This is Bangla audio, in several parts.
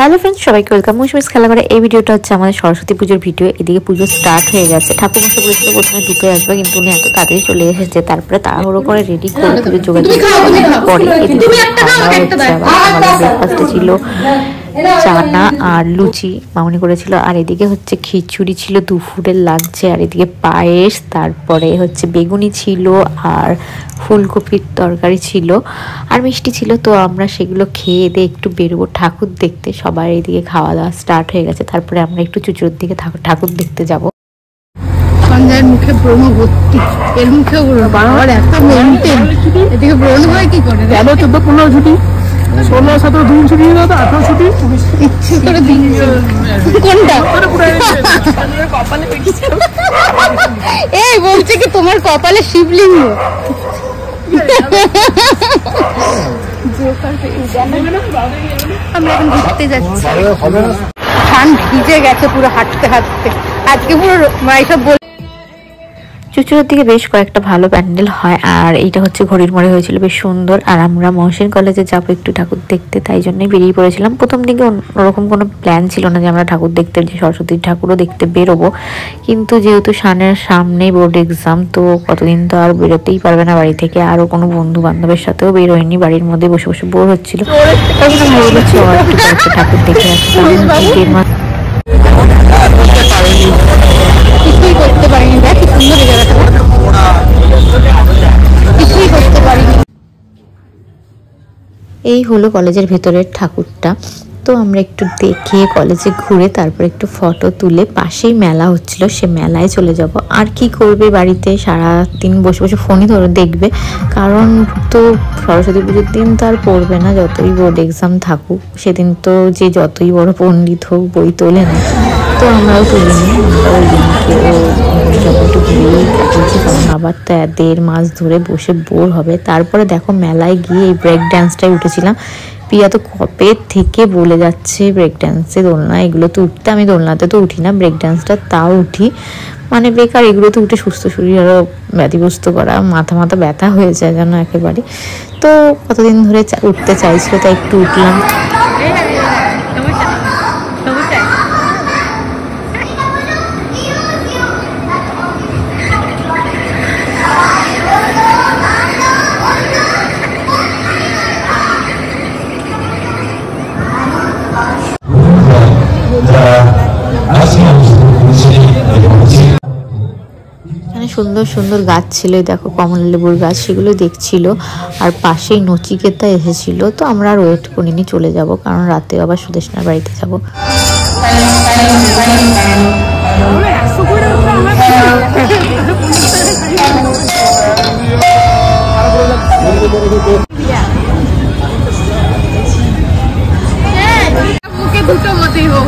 হ্যালো ফ্রেন্ডস, সবাইকে ওয়েলকাম। মৌসুমীস খেলা করে এই ভিডিওটা হচ্ছে আমাদের সরস্বতী পুজোর ভিডিও। এদিকে পুজো স্টার্ট হয়ে গেছে। ঠাকুর মশাই বলেছিল প্রথমে দুটোই আসবে, কিন্তু উনি এত তাড়াতাড়ি চলে এসেছে। তারপরে তাড়াহুড়ো করে রেডি করে পুজোর যোগাযোগ পরে ব্রেকফাস্টে ছিল চানা আর লুচি মামনি করেছিল, আর এদিকে হচ্ছে খিচুড়ি ছিল দুপুরের লাগছে, আর এদিকে পায়েস, তারপরে হচ্ছে বেগুনি ছিল আর ফুলকপির তরকারি ছিল আর মিষ্টি ছিল। তো আমরা সেগুলো খেয়ে দিয়ে একটু বেরোবো ঠাকুর দেখতে। সবার এদিকে খাওয়া দাওয়া স্টার্ট হয়ে গেছে। তারপরে আমরা একটু চুচুর দিকে ঠাকুর দেখতে যাব। সঞ্জয়ের মুখে ব্রণ ভর্তি, এর মুখেও ব্রণ, এত মেনটেন। এদিকে ব্রণ হয় কি করে? 14-15 ছুটি, 16-17 2 ছুটি, 18 ছুটি, ইচ্ছে করে দিন। কোনটা এই বলছে কি তোমার কপালে শিবলিঙ্গ? আমরা এখন ঘুরতে যাচ্ছি। ধান ভিজে গেছে পুরো হাঁটতে হাঁটতে। আজকে পুরো এইসব চুচুড়ার দিকে বেশ কয়েকটা ভালো প্যান্ডেল হয়, আর এইটা হচ্ছে ঘড়ির মোড়ে হয়েছিল, বেশ সুন্দর। আর আমরা মহসিন কলেজে যাবো একটু ঠাকুর দেখতে, তাই জন্যই বেরিয়ে পড়েছিলাম। প্রথম দিকে ওরকম কোনো প্ল্যান ছিল না যে আমরা ঠাকুর দেখতে, যে সরস্বতীর ঠাকুরও দেখতে বেরোবো, কিন্তু যেহেতু সামনেই বোর্ড এক্সাম, তো কতদিন তো আর বেরোতেই পারবে না বাড়ি থেকে। আরও কোনো বন্ধু বান্ধবের সাথেও বেরোয়নি, বাড়ির মধ্যে বসে বসে বোর হচ্ছিল। ঠাকুর দেখে আসলাম। কিছুই করতে পারিনি। দেখ কি সুন্দর জায়গাটা, কিছুই করতে পারিনি। এই হলো কলেজের ভেতরের ঠাকুরটা। তো আমরা একটু দেখে কলেজে ঘুরে তারপর একটু ফটো তুলে পাশেই মেলা হচ্ছিল, সে মেলায় চলে যাব। আর কি করবে বাড়িতে সারাদিন বসে বসে ফোনই ধরে দেখবে, কারণ তো সরস্বতী পুজোর দিন তো আর পড়বে না, যতই বোর্ড এক্সাম থাকুক। সেদিন তো যে যতই বড় পণ্ডিত হোক বই তোলে না, তো আমরাও তুলিনি। আমরা ওই দিনকে একটু ঘুরেই কাটিয়েছি, কারণ আবার তো 1.5 মাস ধরে বসে বোর হবে। তারপরে দেখো মেলায় গিয়ে এই ব্রেক ডান্সটাই উঠেছিলাম। পিয়া তো কবে থেকে বলে যাচ্ছে ব্রেক ডান্সে, দোলনা এগুলো তো উঠতে। আমি দোলনাতে তো উঠি না, ব্রেক ডান্সটা তাও উঠি। মানে বেকার এগুলোতে উঠে সুস্থ শরীর আরও ব্যতিব্যস্ত করা, মাথা ব্যথা হয়ে যায় যেন একেবারে। তো কতদিন ধরে উঠতে চাইছিল, তাই একটু উঠলাম। সুন্দর সুন্দর গাছ ছিল, দেখো কমলা লেবুর গাছ, সেগুলো দেখছিল। আর পাশেই নচিকেতা এসেছিল। তো আমরা আর ওয়েট করিনি, চলে যাব, কারণ রাতে আবার সুদেশনার বাড়িতে যাব। দুটো মতেই হোক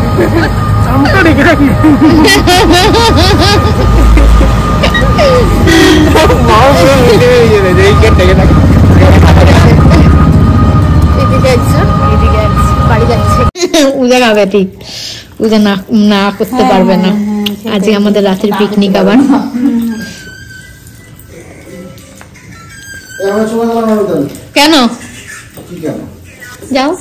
উজা খাবে, ঠিক উজা না করতে পারবে না। আজকে আমাদের রাতের পিকনিক আবার। কেন যাও